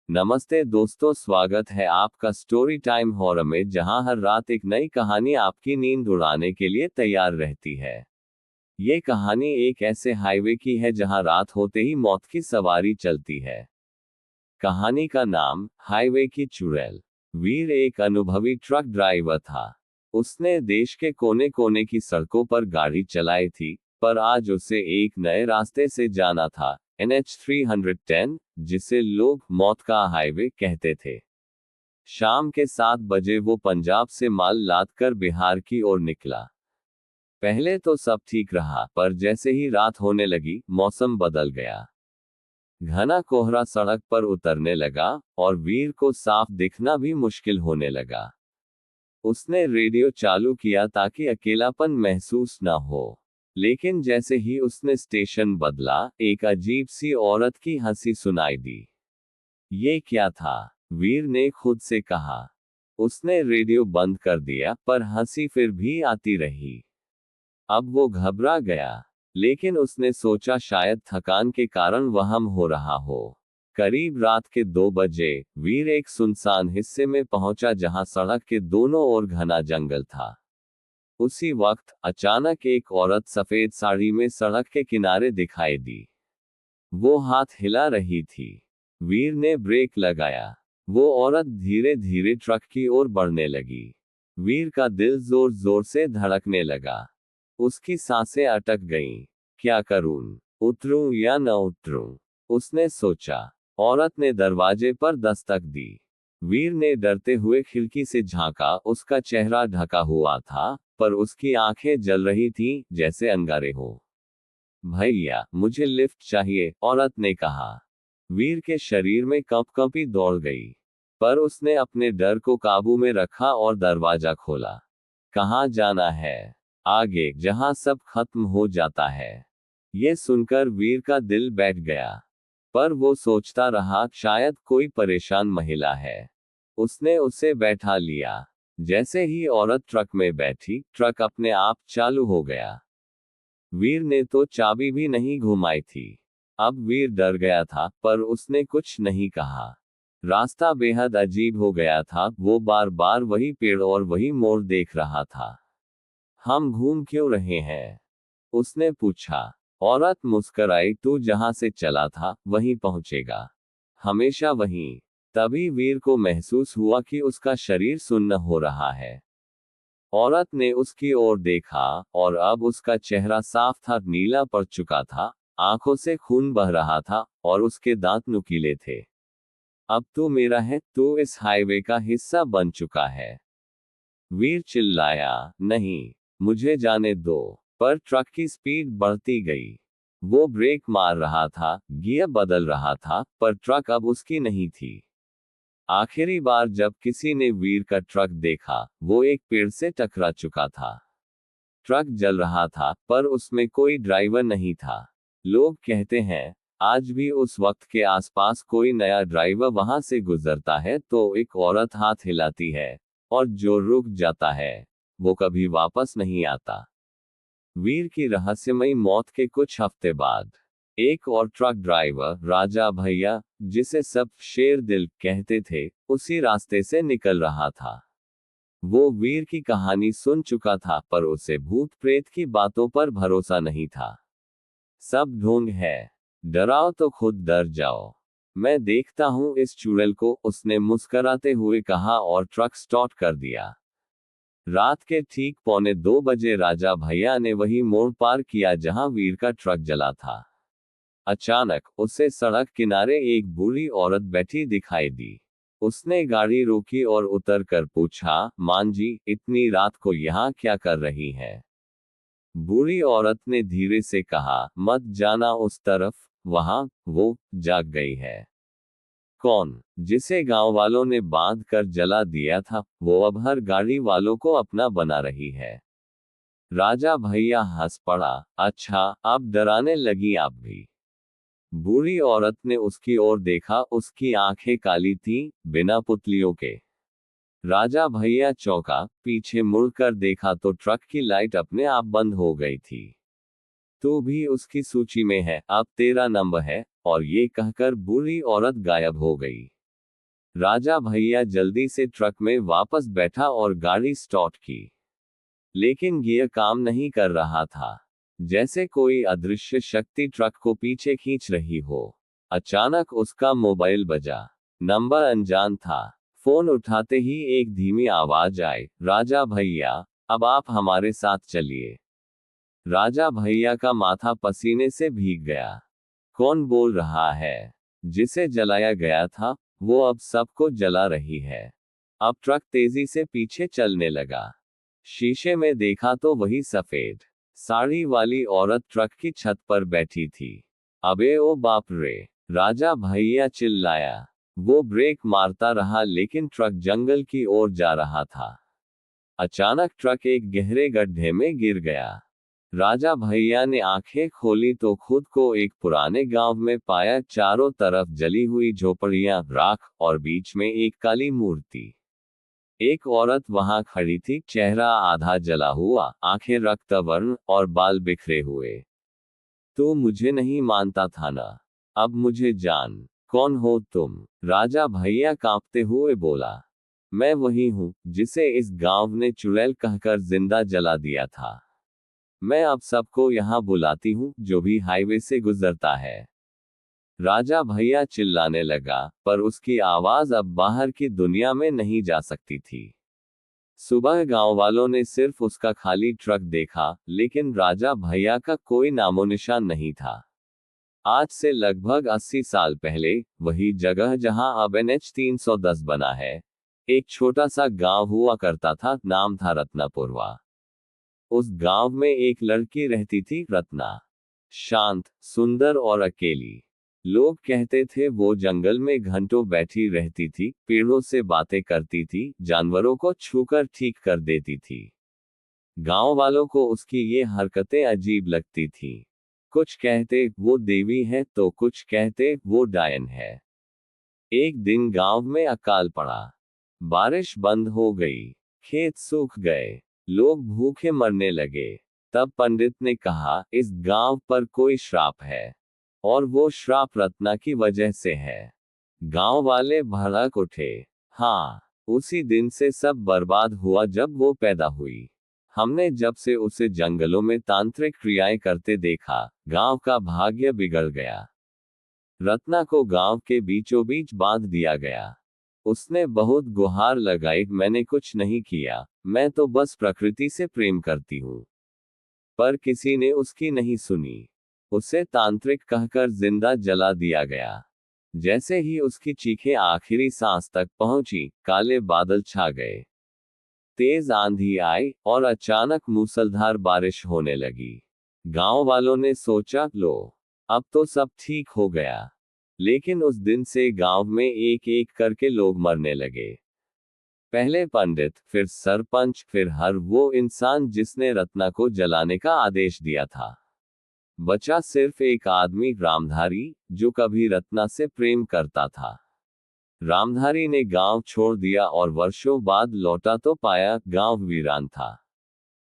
नमस्ते दोस्तों, स्वागत है आपका स्टोरी टाइम हॉरर में, जहां हर रात एक नई कहानी आपकी नींद उड़ाने के लिए तैयार रहती है। ये कहानी एक ऐसे हाईवे की है जहां रात होते ही मौत की सवारी चलती है। कहानी का नाम हाईवे की चुड़ैल। वीर एक अनुभवी ट्रक ड्राइवर था। उसने देश के कोने कोने की सड़कों पर गाड़ी चलाई थी, पर आज उसे एक नए रास्ते से जाना था, NH 310, जिसे लोग मौत का हाईवे कहते थे। शाम के 7 बजे वो पंजाब से माल लाद कर बिहार की ओर निकला। पहले तो सब ठीक रहा, पर जैसे ही रात होने लगी, मौसम बदल गया। घना कोहरा सड़क पर उतरने लगा और वीर को साफ दिखना भी मुश्किल होने लगा। उसने रेडियो चालू किया ताकि अकेलापन महसूस न हो। लेकिन जैसे ही उसने स्टेशन बदला, एक अजीब सी औरत की हंसी सुनाई दी। ये क्या था? वीर ने खुद से कहा। उसने रेडियो बंद कर दिया, पर हंसी फिर भी आती रही। अब वो घबरा गया, लेकिन उसने सोचा शायद थकान के कारण वहम हो रहा हो। करीब रात के 2 बजे वीर एक सुनसान हिस्से में पहुंचा जहां सड़क के दोनों ओर घना जंगल था। उसी वक्त अचानक एक औरत सफेद साड़ी में सड़क के किनारे दिखाई दी। वो हाथ हिला रही थी। वीर ने ब्रेक लगाया। वो औरत धीरे धीरे ट्रक की ओर बढ़ने लगी। वीर का दिल जोर जोर से धड़कने लगा। उसकी सांसें अटक गईं। क्या करूं? उतरूं या न उतरूं? उसने सोचा। औरत ने दरवाजे पर दस्तक दी। वीर ने डरते हुए खिड़की से झांका। उसका चेहरा ढका हुआ था, पर उसकी आंखें जल रही थीं, जैसे अंगारे हो। भैया, मुझे लिफ्ट चाहिए, औरत ने कहा। वीर के शरीर में कंपकंपी दौड़ गई, पर उसने अपने डर को काबू में रखा और दरवाजा खोला। कहाँ जाना है? आगे, जहां सब खत्म हो जाता है। ये सुनकर वीर का दिल बैठ गया, पर वो सोचता रहा शायद कोई परेशान महिला है। उसने उसे बैठा लिया। जैसे ही औरत ट्रक में बैठी, ट्रक अपने आप चालू हो गया। वीर ने तो चाबी भी नहीं घुमाई थी। अब वीर डर गया था, पर उसने कुछ नहीं कहा। रास्ता बेहद अजीब हो गया था। वो बार बार वही पेड़ और वही मोड़ देख रहा था। हम घूम क्यों रहे हैं? उसने पूछा। औरत मुस्कराई। तू जहां से चला था, वहीं पहुंचेगा। हमेशा वहीं। तभी वीर को महसूस हुआ कि उसका शरीर सुन्न हो रहा है। औरत ने उसकी ओर देखा, और अब उसका चेहरा साफ था, नीला पड़ चुका था, आंखों से खून बह रहा था, और उसके दांत नुकीले थे। अब तू मेरा है, तू इस हाईवे का हिस्सा बन चुका है। वीर चिल्लाया। नहीं, मुझे जाने दो। पर ट्रक की स्पीड बढ़ती गई। वो ब्रेक मार रहा था, गियर बदल रहा था, पर ट्रक अब उसकी नहीं थी। आखिरी बार जब किसी ने वीर का ट्रक देखा, वो एक पेड़ से टकरा चुका था। ट्रक जल रहा था, पर उसमें कोई ड्राइवर नहीं था। लोग कहते हैं, आज भी उस वक्त के आसपास कोई नया ड्राइवर वहां से गुजरता है तो एक औरत हाथ हिलाती है, और जो रुक जाता है, वो कभी वापस नहीं आता। वीर की रहस्यमयी मौत के कुछ हफ्ते बाद, एक और ट्रक ड्राइवर, राजा भैया, जिसे सब शेर दिल कहते थे, उसी रास्ते से निकल रहा था। वो वीर की कहानी सुन चुका था, पर उसे भूत प्रेत की बातों पर भरोसा नहीं था। सब ढोंग है। डराओ तो खुद डर जाओ। मैं देखता हूं इस चुड़ैल को, उसने मुस्कराते हुए कहा और ट्रक स्टार्ट कर दिया। रात के ठीक 1:45 राजा भैया ने वही मोड़ पार किया जहां वीर का ट्रक जला था। अचानक उसे सड़क किनारे एक बूढ़ी औरत बैठी दिखाई दी। उसने गाड़ी रोकी और उतर कर पूछा, मान जी, इतनी रात को यहाँ क्या कर रही हैं? बूढ़ी औरत ने धीरे से कहा, मत जाना उस तरफ, वहां वो जाग गई है। कौन? जिसे गांव वालों ने बांध कर जला दिया था, वो अब हर गाड़ी वालों को अपना बना रही है। राजा भैया हंस पड़ा। अच्छा, अब डराने लगी आप भी? बूढ़ी औरत ने उसकी ओर देखा। उसकी आंखें काली थीं, बिना पुतलियों के। राजा भैया चौंका। पीछे मुड़कर देखा तो ट्रक की लाइट अपने आप बंद हो गई थी। तू भी उसकी सूची में है, अब तेरा नंबर है, और ये कहकर बूढ़ी औरत गायब हो गई। राजा भैया जल्दी से ट्रक में वापस बैठा और गाड़ी स्टार्ट की। लेकिन गियर काम नहीं कर रहा था, जैसे कोई अदृश्य शक्ति ट्रक को पीछे खींच रही हो। अचानक उसका मोबाइल बजा। नंबर अनजान था। फोन उठाते ही एक धीमी आवाज आई, राजा भैया, अब आप हमारे साथ चलिए। राजा भैया का माथा पसीने से भीग गया। कौन बोल रहा है? जिसे जलाया गया था, वो अब सबको जला रही है। अब ट्रक तेजी से पीछे चलने लगा। शीशे में देखा तो वही सफेद साड़ी वाली औरत ट्रक की छत पर बैठी थी। अबे ओ बाप रे! राजा भैया चिल्लाया। वो ब्रेक मारता रहा लेकिन ट्रक जंगल की ओर जा रहा था। अचानक ट्रक एक गहरे गड्ढे में गिर गया। राजा भैया ने आंखें खोली तो खुद को एक पुराने गांव में पाया। चारों तरफ जली हुई झोपड़ियां, राख और बीच में एक काली मूर्ति। एक औरत वहां खड़ी थी, चेहरा आधा जला हुआ, आंखें रक्तवर्ण और बाल बिखरे हुए। तो मुझे नहीं मानता था ना? अब मुझे जान। कौन हो तुम? राजा भैया कांपते हुए बोला। मैं वही हूं जिसे इस गांव ने चुड़ैल कहकर जिंदा जला दिया था। मैं अब सबको यहां बुलाती हूं जो भी हाईवे से गुजरता है। राजा भैया चिल्लाने लगा, पर उसकी आवाज अब बाहर की दुनिया में नहीं जा सकती थी। सुबह गांव वालों ने सिर्फ उसका खाली ट्रक देखा, लेकिन राजा भैया का कोई नामोनिशान नहीं था। आज से लगभग 80 साल पहले, वही जगह जहां अब NH 310 बना है, एक छोटा सा गांव हुआ करता था। नाम था रत्नापुरवा। उस गांव में एक लड़की रहती थी, रत्ना। शांत, सुंदर और अकेली। लोग कहते थे वो जंगल में घंटों बैठी रहती थी, पेड़ों से बातें करती थी, जानवरों को छूकर ठीक कर देती थी। गांव वालों को उसकी ये हरकतें अजीब लगती थी। कुछ कहते वो देवी है तो कुछ कहते वो डायन है। एक दिन गांव में अकाल पड़ा। बारिश बंद हो गई। खेत सूख गए। लोग भूखे मरने लगे। तब पंडित ने कहा, इस गांव पर कोई श्राप है, और वो श्राप रत्ना की वजह से है। गांव वाले भड़क उठे। हाँ, उसी दिन से सब बर्बाद हुआ जब वो पैदा हुई। हमने जब से उसे जंगलों में तांत्रिक क्रियाएं करते देखा, गांव का भाग्य बिगड़ गया। रत्ना को गांव के बीचों बीच बांध दिया गया। उसने बहुत गुहार लगाई, मैंने कुछ नहीं किया, मैं तो बस प्रकृति से प्रेम करती हूँ। पर किसी ने उसकी नहीं सुनी। उसे तांत्रिक कहकर जिंदा जला दिया गया। जैसे ही उसकी चीखें आखिरी सांस तक पहुंची, काले बादल छा गए। तेज आंधी आई और अचानक मूसलधार बारिश होने लगी। गांव वालों ने सोचा, लो, अब तो सब ठीक हो गया। लेकिन उस दिन से गांव में एक एक करके लोग मरने लगे। पहले पंडित, फिर सरपंच, फिर हर वो इंसान जिसने रत्ना को जलाने का आदेश दिया था। बचा सिर्फ एक आदमी, रामधारी, जो कभी रत्ना से प्रेम करता था। रामधारी ने गांव छोड़ दिया और वर्षों बाद लौटा तो पाया गांव वीरान था।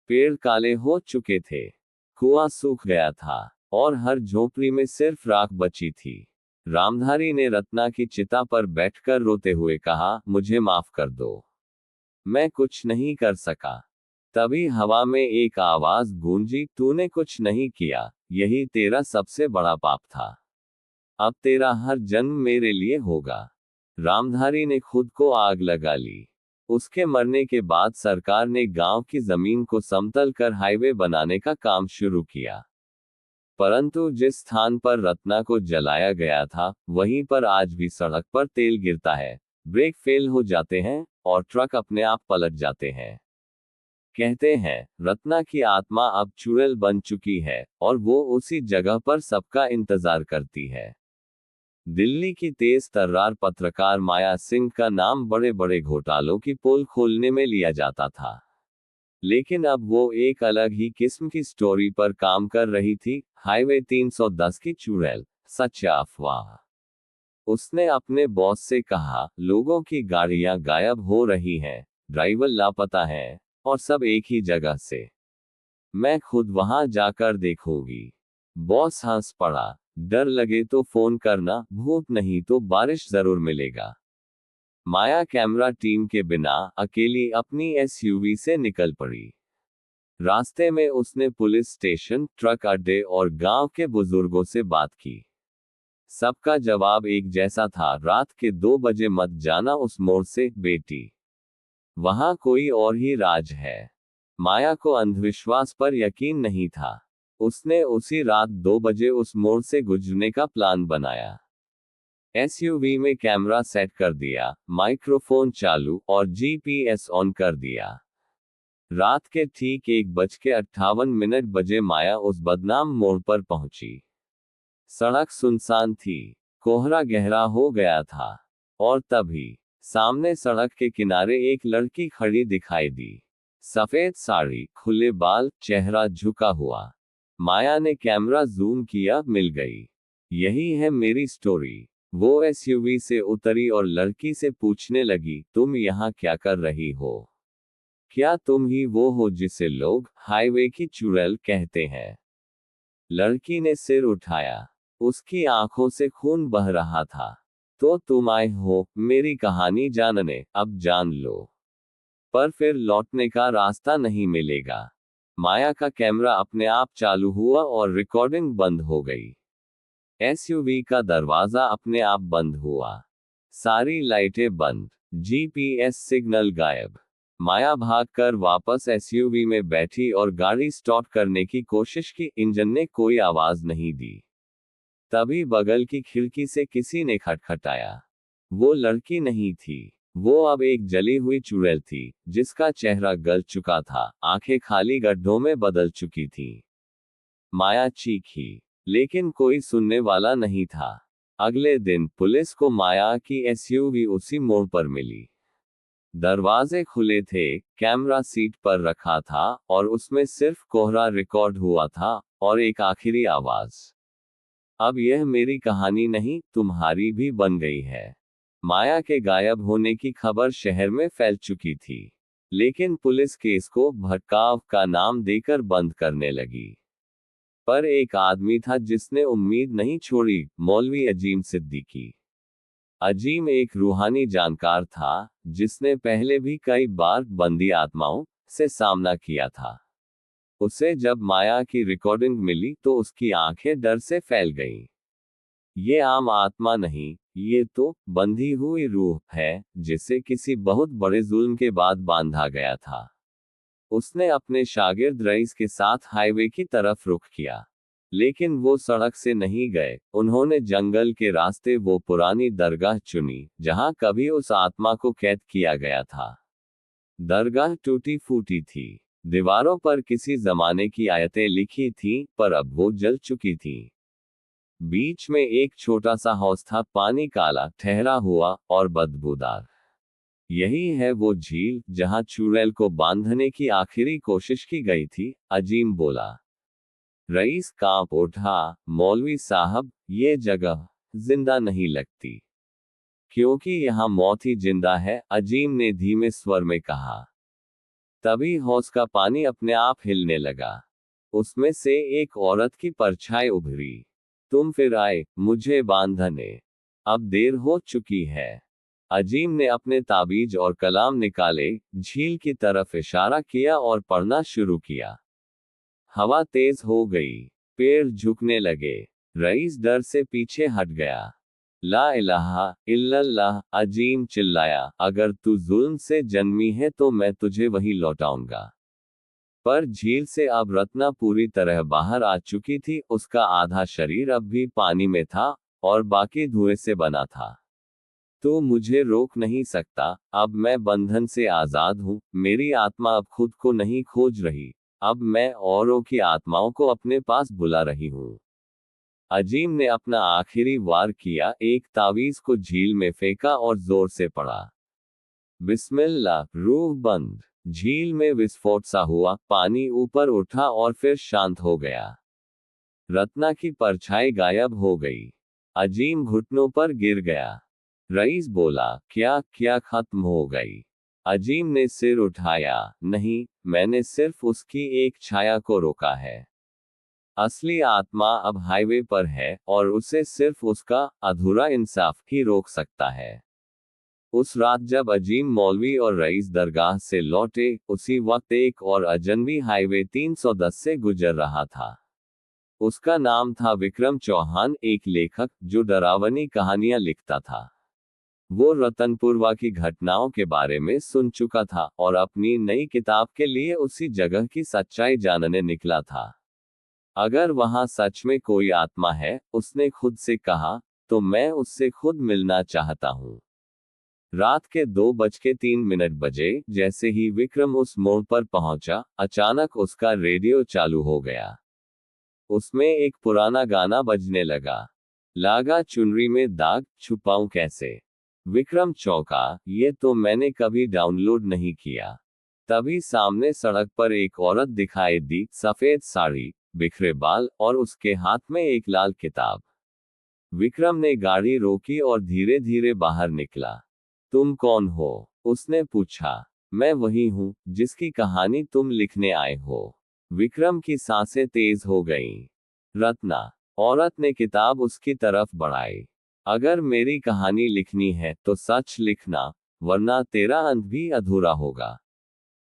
पेड़ काले हो चुके थे, कुआं सूख गया था, और हर झोपड़ी में सिर्फ राख बची थी। रामधारी ने रत्ना की चिता पर बैठकर रोते हुए कहा, मुझे माफ कर दो, मैं कुछ नहीं कर सका। तभी हवा में एक आवाज गूंजी, तूने कुछ नहीं किया, यही तेरा सबसे बड़ा पाप था। अब तेरा हर जन्म मेरे लिए होगा। रामधारी ने खुद को आग लगा ली। उसके मरने के बाद सरकार ने गांव की जमीन को समतल कर हाईवे बनाने का काम शुरू किया। परंतु जिस स्थान पर रत्ना को जलाया गया था, वहीं पर आज भी सड़क पर तेल गिरता है, ब्रेक फेल हो जाते हैं, और ट्रक अपने आप पलट जाते हैं। कहते हैं, रत्ना की आत्मा अब चुड़ैल बन चुकी है, और वो उसी जगह पर सबका इंतजार करती है। दिल्ली की तेज तर्रार पत्रकार माया सिंह का नाम बड़े बड़े घोटालों की पोल खोलने में लिया जाता था। लेकिन अब वो एक अलग ही किस्म की स्टोरी पर काम कर रही थी, हाईवे 310 की चुड़ैल, सच या अफवाह। उसने अपने बॉस से कहा, लोगों की गाड़ियां गायब हो रही हैं, ड्राइवर लापता है, और सब एक ही जगह से। मैं खुद वहां जाकर देखूंगी। बॉस हंस पड़ा। डर लगे तो फोन करना, भूत नहीं तो बारिश जरूर मिलेगा। माया कैमरा टीम के बिना अकेली अपनी एसयूवी से निकल पड़ी। रास्ते में उसने पुलिस स्टेशन, ट्रक अड्डे और गांव के बुजुर्गों से बात की। सबका जवाब एक जैसा था, रात के 2 बजे मत जाना उस मोड़ से, बेटी। वहां कोई और ही राज है। माया को अंधविश्वास पर यकीन नहीं था। उसने उसी रात 2 बजे उस मोड़ से गुजरने का प्लान बनाया। एसयूवी में कैमरा सेट कर दिया, माइक्रोफोन चालू और जीपीएस ऑन कर दिया। रात के ठीक 1:58 बजे माया उस बदनाम मोड़ पर पहुंची। सड़क सुनसान थी, कोहरा गहरा हो गया था, और तभी सामने सड़क के किनारे एक लड़की खड़ी दिखाई दी। सफेद साड़ी, खुले बाल, चेहरा झुका हुआ। माया ने कैमरा जूम किया, मिल गई। यही है मेरी स्टोरी। वो एसयूवी से उतरी और लड़की से पूछने लगी, तुम यहाँ क्या कर रही हो? क्या तुम ही वो हो जिसे लोग हाईवे की चुड़ैल कहते हैं? लड़की ने सिर उठाया। उसकी आंखों से खून बह रहा था। तो तुम आए हो मेरी कहानी जानने, अब जान लो। पर फिर लौटने का रास्ता नहीं मिलेगा। माया का कैमरा अपने आप चालू हुआ और रिकॉर्डिंग बंद हो गई। एसयूवी का दरवाजा अपने आप बंद हुआ। सारी लाइटें बंद, जीपीएस सिग्नल गायब। माया भागकर वापस एसयूवी में बैठी और गाड़ी स्टार्ट करने की कोशिश की। इंजन ने कोई आवाज नहीं दी। तभी बगल की खिड़की से किसी ने खटखटाया। वो लड़की नहीं थी। वो अब एक जली हुई चुड़ैल थी, जिसका चेहरा गल चुका था, आंखें खाली गड्ढों में बदल चुकी थी। माया चीखी, लेकिन कोई सुनने वाला नहीं था। अगले दिन पुलिस को माया की एसयूवी उसी मोड़ पर मिली। दरवाजे खुले थे, कैमरा सीट पर रखा था और उसमें सिर्फ कोहरा रिकॉर्ड हुआ था और एक आखिरी आवाज। अब यह मेरी कहानी नहीं, तुम्हारी भी बन गई है। माया के गायब होने की खबर शहर में फैल चुकी थी, लेकिन पुलिस केस को भटकाव का नाम देकर बंद करने लगी। पर एक आदमी था जिसने उम्मीद नहीं छोड़ी, मौलवी अजीम सिद्दीकी। अजीम एक रूहानी जानकार था, जिसने पहले भी कई बार बंदी आत्माओं से सामना किया था। उसे जब माया की रिकॉर्डिंग मिली तो उसकी आंखें डर से फैल गईं। ये आम आत्मा नहीं, ये तो बंधी हुई रूह है, जिसे किसी बहुत बड़े जुल्म के बाद बांधा गया था। उसने अपने शागिर्द रईस के साथ हाईवे की तरफ रुख किया, लेकिन वो सड़क से नहीं गए। उन्होंने जंगल के रास्ते वो पुरानी दरगाह चुनी, जहां कभी उस आत्मा को कैद किया गया था। दरगाह टूटी फूटी थी, दीवारों पर किसी जमाने की आयतें लिखी थीं, पर अब वो जल चुकी थीं। बीच में एक छोटा सा हौज था, पानी काला, ठहरा हुआ और बदबूदार। यही है वो झील जहां चुड़ैल को बांधने की आखिरी कोशिश की गई थी, अजीम बोला। रईस कांप उठा, मौलवी साहब, ये जगह जिंदा नहीं लगती। क्योंकि यहाँ मौत ही जिंदा है, अजीम ने धीमे स्वर में कहा। तभी हौज का पानी अपने आप हिलने लगा। उसमें से एक औरत की परछाई उभरी। तुम फिर आए, मुझे बांधने। अब देर हो चुकी है। अजीम ने अपने ताबीज और कलाम निकाले, झील की तरफ इशारा किया और पढ़ना शुरू किया। हवा तेज हो गई, पेड़ झुकने लगे। रईस डर से पीछे हट गया। ला इलाहा इल्लल्लाह, अजीम चिल्लाया, अगर तू जुल्म से जन्मी है तो मैं तुझे वही लौटाऊंगा। पर झील से अब रत्ना पूरी तरह बाहर आ चुकी थी। उसका आधा शरीर अब भी पानी में था और बाकी धुएं से बना था। तो मुझे रोक नहीं सकता, अब मैं बंधन से आजाद हूं। मेरी आत्मा अब खुद को नहीं खोज रही, अब मैं औरों की आत्माओं को अपने पास बुला रही हूं। अजीम ने अपना आखिरी वार किया, एक तावीज को झील में फेंका और जोर से पड़ा। बिस्मिल्लाह, रूह बंद। झील में विस्फोट सा हुआ, पानी ऊपर उठा और फिर शांत हो गया। रत्ना की परछाई गायब हो गई। अजीम घुटनों पर गिर गया। रईस बोला, क्या क्या खत्म हो गई? अजीम ने सिर उठाया, नहीं, मैंने सिर्फ उसकी एक छाया को रोका है। असली आत्मा अब हाईवे पर है और उसे सिर्फ उसका अधूरा इंसाफ ही रोक सकता है। उस रात जब अजीम मौलवी और रईस दरगाह से लौटे, उसी वक्त एक और अजनबी हाईवे 310 से गुजर रहा था। उसका नाम था विक्रम चौहान, एक लेखक जो डरावनी कहानियां लिखता था। वो रतनपुरवा की घटनाओं के बारे में सुन चुका था और अपनी नई किताब के लिए उसी जगह की सच्चाई जानने निकला था। अगर वहां सच में कोई आत्मा है, उसने खुद से कहा, तो मैं उससे खुद मिलना चाहता हूं। रात के 2:03 बजे जैसे ही विक्रम उस मोड़ पर पहुंचा, अचानक उसका रेडियो चालू हो गया। उसमें एक पुराना गाना बजने लगा। लागा चुनरी में दाग, छुपाऊं कैसे। विक्रम चौंका, ये तो मैंने कभी डाउनलोड नहीं किया। तभी सामने सड़क पर एक औरत दिखाई दी, सफेद साड़ी, बिखरे बाल और उसके हाथ में एक लाल किताब। विक्रम ने गाड़ी रोकी और धीरे धीरे बाहर निकला। तुम कौन हो? उसने पूछा। मैं वही हूं जिसकी कहानी तुम लिखने आए हो। विक्रम की सांसें तेज हो गईं। रत्ना। औरत ने किताब उसकी तरफ बढ़ाई। अगर मेरी कहानी लिखनी है तो सच लिखना, वरना तेरा अंत भी अधूरा होगा।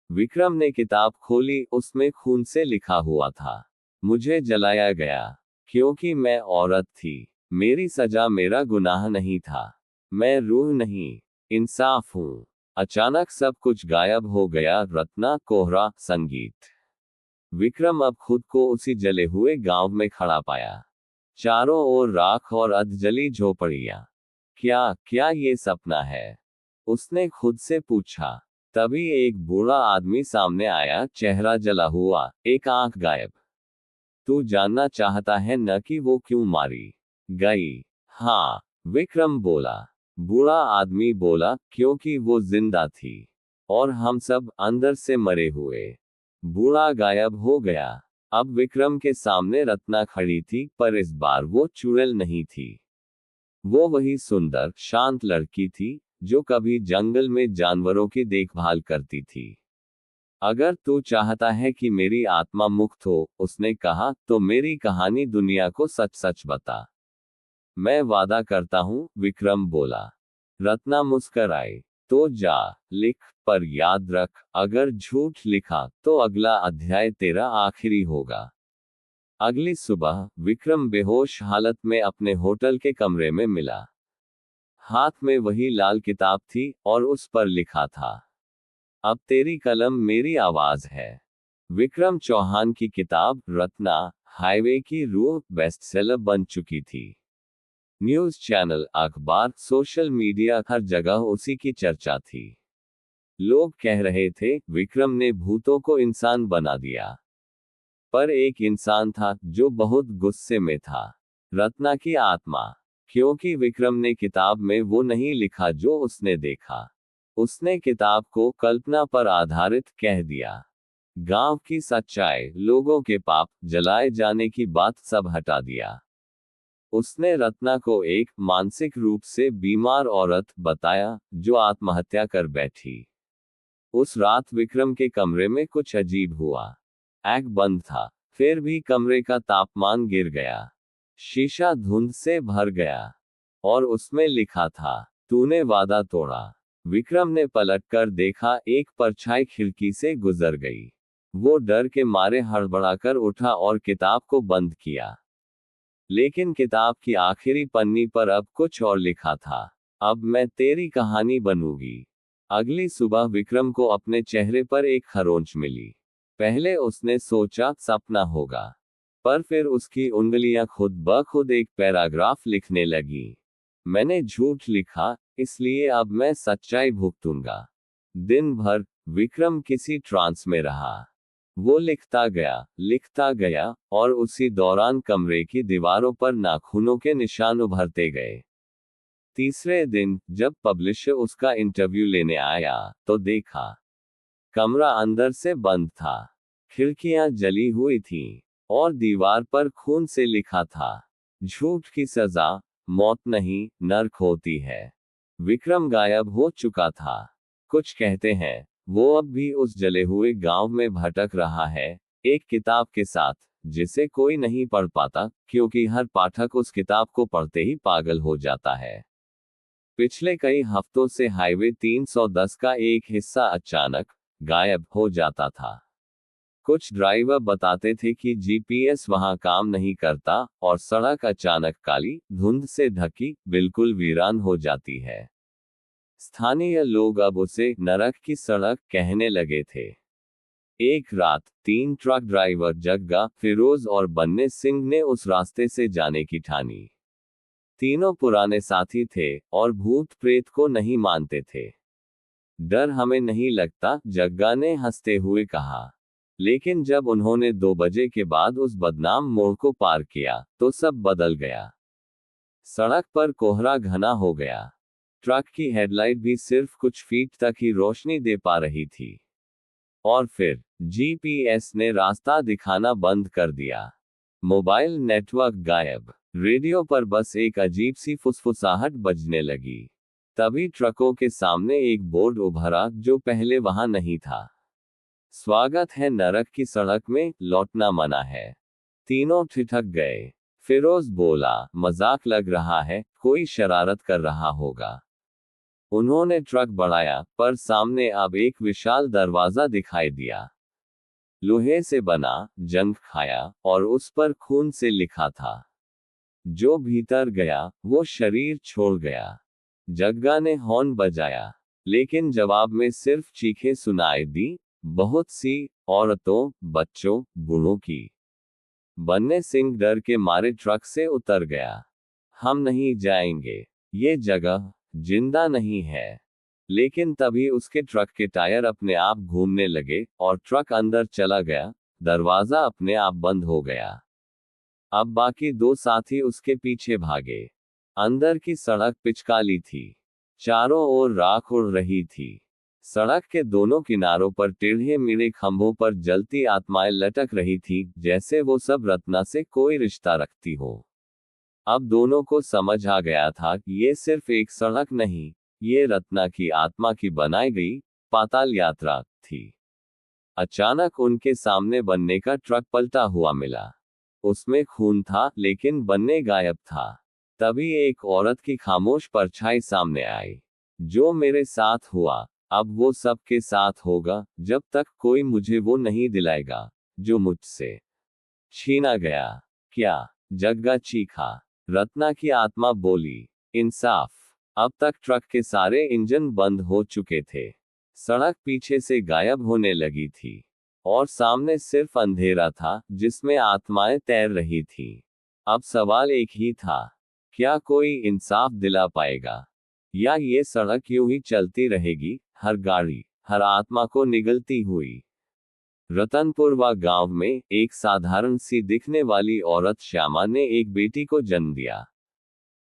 विक्रम ने किताब खोली, उसमें खून से लिखा हुआ था। मुझे जलाया गया क्योंकि मैं औरत थी। मेरी सजा मेरा गुनाह नहीं था। मैं रूह नहीं, इंसाफ हूं। अचानक सब कुछ गायब हो गया। रत्ना, कोहरा, संगीत। विक्रम अब खुद को उसी जले हुए गांव में खड़ा पाया। चारों ओर राख और अधजली झोपड़ियां। क्या क्या ये सपना है? उसने खुद से पूछा। तभी एक बूढ़ा आदमी सामने आया, चेहरा जला हुआ, एक आंख गायब। तू जानना चाहता है न कि वो क्यों मारी गई? हाँ, विक्रम बोला। बूढ़ा आदमी बोला, क्योंकि वो जिंदा थी और हम सब अंदर से मरे हुए। बूढ़ा गायब हो गया। अब विक्रम के सामने रत्ना खड़ी थी, पर इस बार वो चुड़ैल नहीं थी। वो वही सुंदर, शांत लड़की थी जो कभी जंगल में जानवरों की देखभाल करती थी। अगर तू चाहता है कि मेरी आत्मा मुक्त हो, उसने कहा, तो मेरी कहानी दुनिया को सच सच बता। मैं वादा करता हूं, विक्रम बोला। रत्ना मुस्कराई। तो जा, लिख, पर याद रख, अगर झूठ लिखा तो अगला अध्याय तेरा आखिरी होगा। अगली सुबह विक्रम बेहोश हालत में अपने होटल के कमरे में मिला। हाथ में वही लाल किताब थी और उस पर लिखा था, अब तेरी कलम मेरी आवाज है। विक्रम चौहान की किताब रत्ना, हाईवे की रूह, बेस्टसेलर बन चुकी थी। न्यूज चैनल, अखबार, सोशल मीडिया, हर जगह उसी की चर्चा थी। लोग कह रहे थे, विक्रम ने भूतों को इंसान बना दिया। पर एक इंसान था जो बहुत गुस्से में था। रत्ना की आत्मा। क्योंकि विक्रम ने किताब में वो नहीं लिखा जो उसने देखा। उसने किताब को कल्पना पर आधारित कह दिया। गांव की सच्चाई, लोगों के पाप, जलाए जाने की बात सब हटा दिया। उसने रत्ना को एक मानसिक रूप से बीमार औरत बताया जो आत्महत्या कर बैठी। उस रात विक्रम के कमरे में कुछ अजीब हुआ। आग बंद था, फिर भी कमरे का तापमान गिर गया। शीशा धुंध से भर गया और उसमें लिखा था, तूने वादा तोड़ा। विक्रम ने पलटकर देखा, एक परछाई खिड़की से गुजर गई। वो डर के मारे हड़बड़ाकर उठा और किताब को बंद किया। लेकिन किताब की आखिरी पन्नी पर अब कुछ और लिखा था, अब मैं तेरी कहानी बनूंगी। अगली सुबह विक्रम को अपने चेहरे पर एक खरोंच मिली। पहले उसने सोचा सपना होगा, पर फिर उसकी उंगलियां खुद ब खुद एक पैराग्राफ लिखने लगी। मैंने झूठ लिखा, इसलिए अब मैं सच्चाई भुगतूंगा। दिन भर विक्रम किसी ट्रांस में रहा। वो लिखता गया और उसी दौरान कमरे की दीवारों पर नाखूनों के निशान उभरते गए। तीसरे दिन जब पब्लिशर उसका इंटरव्यू लेने आया, तो देखा कमरा अंदर से बंद था। खिड़कियां जली हुई थीं और दीवार पर खून से लिखा था, झूठ की सजा मौत नहीं, नर्क होती है। विक्रम गायब हो चुका था। कुछ कहते हैं वो अब भी उस जले हुए गांव में भटक रहा है, एक किताब के साथ जिसे कोई नहीं पढ़ पाता, क्योंकि हर पाठक उस किताब को पढ़ते ही पागल हो जाता है। पिछले कई हफ्तों से हाईवे 310 का एक हिस्सा अचानक गायब हो जाता था। कुछ ड्राइवर बताते थे कि जीपीएस वहां काम नहीं करता और सड़क अचानक काली धुंध से ढकी बिल्कुल वीरान हो जाती है। स्थानीय लोग अब उसे नरक की सड़क कहने लगे थे। एक रात 3 ट्रक ड्राइवर जग्गा, फिरोज और बन्ने सिंह ने उस रास्ते से जाने की ठानी। तीनों पुराने साथी थे और भूत प्रेत को नहीं मानते थे। डर हमें नहीं लगता, जग्गा ने हंसते हुए कहा। लेकिन जब उन्होंने 2 बजे के बाद उस बदनाम मोड़ को पार किया, तो सब बदल गया। सड़क पर कोहरा घना हो गया। ट्रक की हेडलाइट भी सिर्फ कुछ फीट तक ही रोशनी दे पा रही थी। और फिर जीपीएस ने रास्ता दिखाना बंद कर दिया। मोबाइल नेटवर्क गायब। रेडियो पर बस एक अजीब सी फुसफुसाहट बजने लगी। तभी ट्रकों के सामने एक बोर्ड उभरा जो पहले वहां नहीं था। स्वागत है नरक की सड़क में, लौटना मना है। तीनों ठिठक गए। फिरोज बोला, मजाक लग रहा है, कोई शरारत कर रहा होगा। उन्होंने ट्रक बढ़ाया, पर सामने अब एक विशाल दरवाजा दिखाई दिया। लोहे से बना, जंग खाया, और उस पर खून से लिखा था। जो भीतर गया, वो शरीर छोड़ गया। जग्गा ने हॉर्न बजाया, लेकिन जवाब में सिर्फ चीखें सुनाई दी, बहुत सी औरतों, बच्चों, बूढ़ों की। बन्ने सिंह डर के मारे ट्रक से उतर गया। हम नहीं जाएंगे, ये जगह जिंदा नहीं है। लेकिन तभी उसके ट्रक के टायर अपने आप घूमने लगे और ट्रक अंदर चला गया। दरवाजा अपने आप बंद हो गया। अब बाकी 2 साथी उसके पीछे भागे। अंदर की सड़क पिचकाली थी। चारों ओर राख उड़ रही थी। सड़क के दोनों किनारों पर टेढ़े मेढ़े खंभों पर जलती आत्माएं लटक रही थी, जैसे वो सब रत्ना से कोई रिश्ता रखती हो। अब दोनों को समझ आ गया था कि ये सिर्फ एक सड़क नहीं, ये रत्ना की आत्मा की बनाई गई पाताल यात्रा थी। अचानक उनके सामने बन्ने का ट्रक पलटा हुआ मिला। उसमें खून था, लेकिन बन्ने गायब था। तभी एक औरत की खामोश परछाई सामने आई। जो मेरे साथ हुआ, अब वो सबके साथ होगा, जब तक कोई मुझे वो नहीं दिलाएगा जो मुझसे छीना गया। क्या? जग्गा चीखा। रत्ना की आत्मा बोली, इंसाफ। अब तक ट्रक के सारे इंजन बंद हो चुके थे। सड़क पीछे से गायब होने लगी थी और सामने सिर्फ अंधेरा था, जिसमें आत्माएं तैर रही थी। अब सवाल एक ही था, क्या कोई इंसाफ दिला पाएगा, या ये सड़क यूं ही चलती रहेगी, हर गाड़ी, हर आत्मा को निगलती हुई। रतनपुरवा गांव में एक साधारण सी दिखने वाली औरत श्यामा ने एक बेटी को जन्म दिया।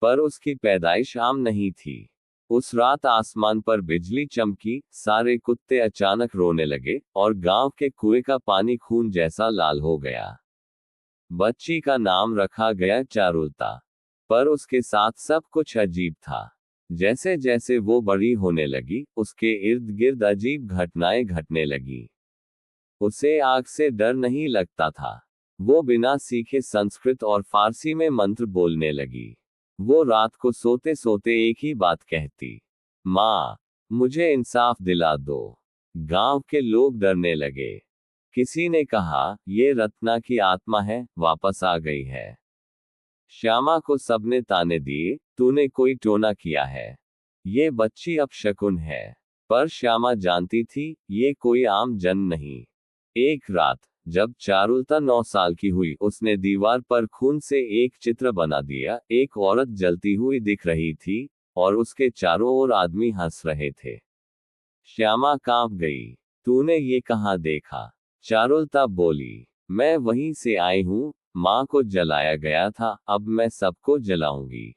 पर उसकी पैदाइश आम नहीं थी। उस रात आसमान पर बिजली चमकी, सारे कुत्ते अचानक रोने लगे और गांव के कुएं का पानी खून जैसा लाल हो गया। बच्ची का नाम रखा गया चारुलता। पर उसके साथ सब कुछ अजीब था। जैसे जैसे वो बड़ी होने लगी, उसके इर्द गिर्द अजीब घटनाएं घटने लगी। उसे आग से डर नहीं लगता था। वो बिना सीखे संस्कृत और फारसी में मंत्र बोलने लगी। वो रात को सोते सोते एक ही बात कहती, माँ, मुझे इंसाफ दिला दो। गांव के लोग डरने लगे। किसी ने कहा, ये रत्ना की आत्मा है, वापस आ गई है। श्यामा को सबने ताने दिए, तूने कोई टोना किया है। ये बच्ची अपशकुन है। पर श्यामा जानती थी, ये कोई आम जन नहीं। एक रात, जब चारुलता 9 साल की हुई, उसने दीवार पर खून से एक चित्र बना दिया। एक औरत जलती हुई दिख रही थी और उसके चारों ओर आदमी हंस रहे थे। श्यामा कांप गई। तूने ये कहाँ देखा? चारुलता बोली, मैं वहीं से आई हूँ। माँ को जलाया गया था, अब मैं सबको जलाऊंगी।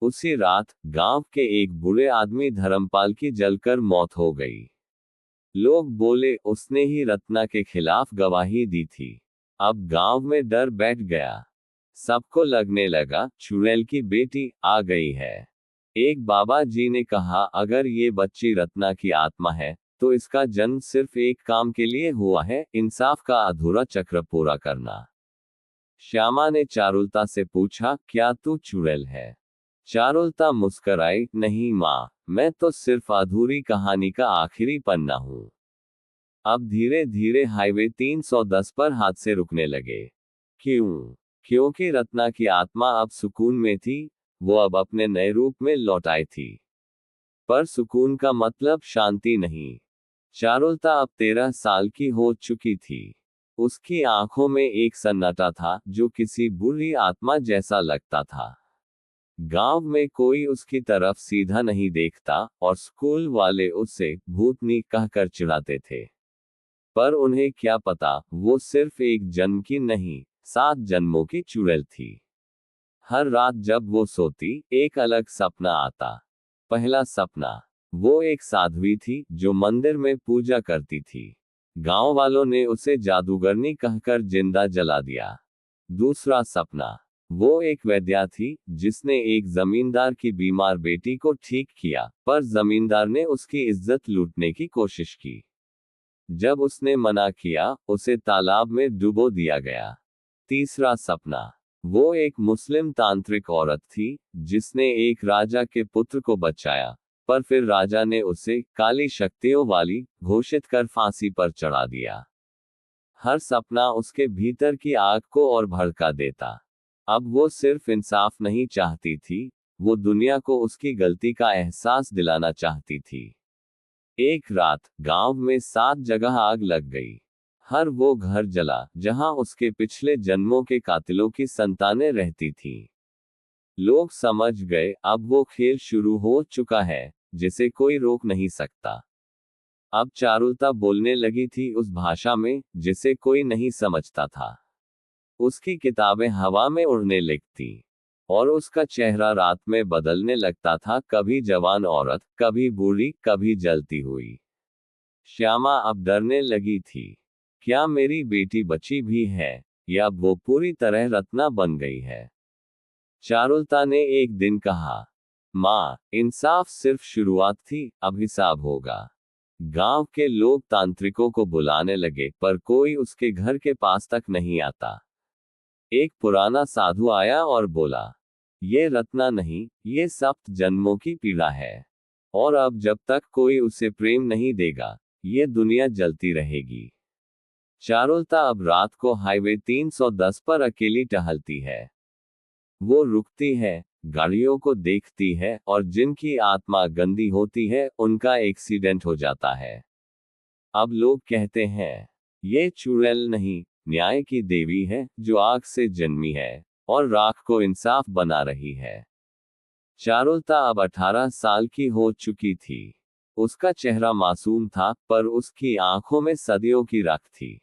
उसी रात गांव के एक बूढ़े आदमी धर्मपाल की जलकर मौत हो गई। लोग बोले, उसने ही रत्ना के खिलाफ गवाही दी थी। अब गांव में डर बैठ गया। सबको लगने लगा, चुड़ैल की बेटी आ गई है। एक बाबा जी ने कहा, अगर ये बच्ची रत्ना की आत्मा है, तो इसका जन्म सिर्फ एक काम के लिए हुआ है, इंसाफ का अधूरा चक्र पूरा करना। श्यामा ने चारुलता से पूछा, क्या तू चुड़ैल है? चारुलता मुस्कराई, नहीं माँ, मैं तो सिर्फ अधूरी कहानी का आखिरी पन्ना हूँ। अब धीरे धीरे हाईवे 310 पर हादसे रुकने लगे। क्यों? क्योंकि रत्ना की आत्मा अब सुकून में थी, वो अब अपने नए रूप में लौट आई थी। पर सुकून का मतलब शांति नहीं। चारुलता अब 13 साल की हो चुकी थी। उसकी आंखों में एक सन्नाटा था जो किसी बुरी आत्मा जैसा लगता था। गांव में कोई उसकी तरफ सीधा नहीं देखता और स्कूल वाले उसे भूतनी कहकर चिढ़ाते थे। पर उन्हें क्या पता, वो सिर्फ एक जन्म की नहीं, 7 जन्मों की चुड़ैल थी। हर रात जब वो सोती, एक अलग सपना आता। पहला सपना, वो एक साध्वी थी जो मंदिर में पूजा करती थी। गांव वालों ने उसे जादूगरनी कहकर जिंदा जला दिया। दूसरा सपना, वो एक वैद्या थी जिसने एक जमींदार की बीमार बेटी को ठीक किया, पर जमींदार ने उसकी इज्जत लूटने की कोशिश की। जब उसने मना किया, उसे तालाब में डुबो दिया गया। तीसरा सपना, वो एक मुस्लिम तांत्रिक औरत थी जिसने एक राजा के पुत्र को बचाया, पर फिर राजा ने उसे काली शक्तियों वाली घोषित कर फांसी पर चढ़ा दिया। हर सपना उसके भीतर की आग को और भड़का देता। अब वो सिर्फ इंसाफ नहीं चाहती थी, वो दुनिया को उसकी गलती का एहसास दिलाना चाहती थी। एक रात गांव में 7 जगह आग लग गई। हर वो घर जला जहां उसके पिछले जन्मों के कातिलों की संतानें रहती थीं। लोग समझ गए, अब वो खेल शुरू हो चुका है जिसे कोई रोक नहीं सकता। अब चारुलता बोलने लगी थी उस भाषा में जिसे कोई नहीं समझता था। उसकी किताबें हवा में उड़ने लगती और उसका चेहरा रात में बदलने लगता था, कभी जवान औरत, कभी बूढ़ी, कभी जलती हुई। श्यामा अब डरने लगी थी। क्या मेरी बेटी बची भी है, या वो पूरी तरह रत्ना बन गई है? चारुलता ने एक दिन कहा, माँ, इंसाफ सिर्फ शुरुआत थी, अब हिसाब होगा। गांव के लोग तांत्रिकों को बुलाने लगे, पर कोई उसके घर के पास तक नहीं आता। एक पुराना साधु आया और बोला, ये रत्ना नहीं, ये 7 जन्मों की पीड़ा है। और अब जब तक कोई उसे प्रेम नहीं देगा, ये दुनिया जलती रहेगी। चारुलता अब रात को हाईवे 310 पर अकेली टहलती है। वो रुकती है, गाड़ियों को देखती है, और जिनकी आत्मा गंदी होती है उनका एक्सीडेंट हो जाता है। अब लोग कहते हैं, ये चुड़ैल नहीं, न्याय की देवी है जो आग से जन्मी है और राख को इंसाफ बना रही है। चारुलता अब 18 साल की हो चुकी थी। उसका चेहरा मासूम था, पर उसकी आंखों में सदियों की राख थी।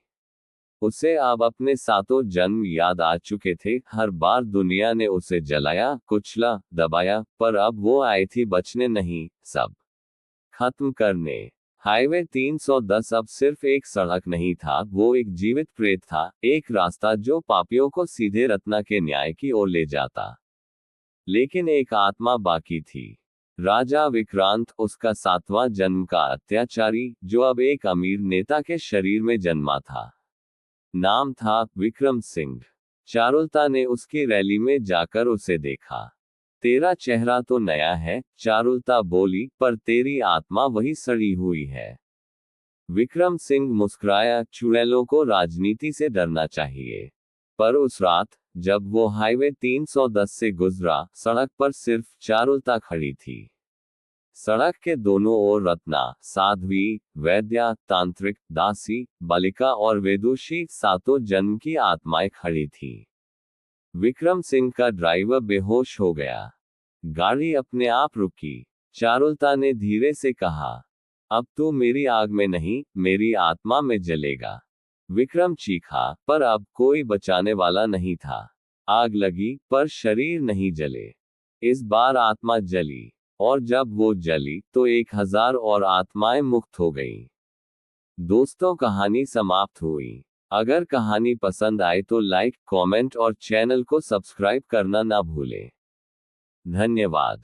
उसे अब अपने 7 जन्म याद आ चुके थे। हर बार दुनिया ने उसे जलाया, कुचला, दबाया, पर अब वो आई थी बचने नहीं, सब खत्म करने। हाईवे 310 अब सिर्फ एक सड़क नहीं था, वो एक जीवित प्रेत था, एक रास्ता जो पापियों को सीधे रत्ना के न्याय की ओर ले जाता। लेकिन एक आत्मा बाकी थी। राजा विक्रांत, उसका 7वां जन्म का अत्याचारी, जो अब एक अमीर नेता के शरीर में जन्मा था। नाम था विक्रम सिंह। चारुलता ने उसकी रैली में जाकर उसे देखा। तेरा चेहरा तो नया है, चारुलता बोली, पर तेरी आत्मा वही सड़ी हुई है। विक्रम सिंह मुस्कुराया, चुड़ैलों को राजनीति से डरना चाहिए। पर उस रात, जब वो हाईवे 310 से गुजरा, सड़क पर सिर्फ चारुलता खड़ी थी। सड़क के दोनों ओर रत्ना, साध्वी, वैद्या, तांत्रिक, दासी, बालिका और वेदुषी, 7 जन्म की आत्माएं खड़ी थी। विक्रम सिंह का ड्राइवर बेहोश हो गया। गाड़ी अपने आप रुकी। चारुलता ने धीरे से कहा, अब तू मेरी आग में नहीं, मेरी आत्मा में जलेगा। विक्रम चीखा, पर अब कोई बचाने वाला नहीं था। आग लगी, पर शरीर नहीं जले। इस बार आत्मा जली, और जब वो जली, तो 1000 और आत्माएं मुक्त हो गईं। दोस्तों, कहानी समाप्त हुई। अगर कहानी पसंद आए तो लाइक, कमेंट और चैनल को सब्सक्राइब करना ना भूलें। धन्यवाद।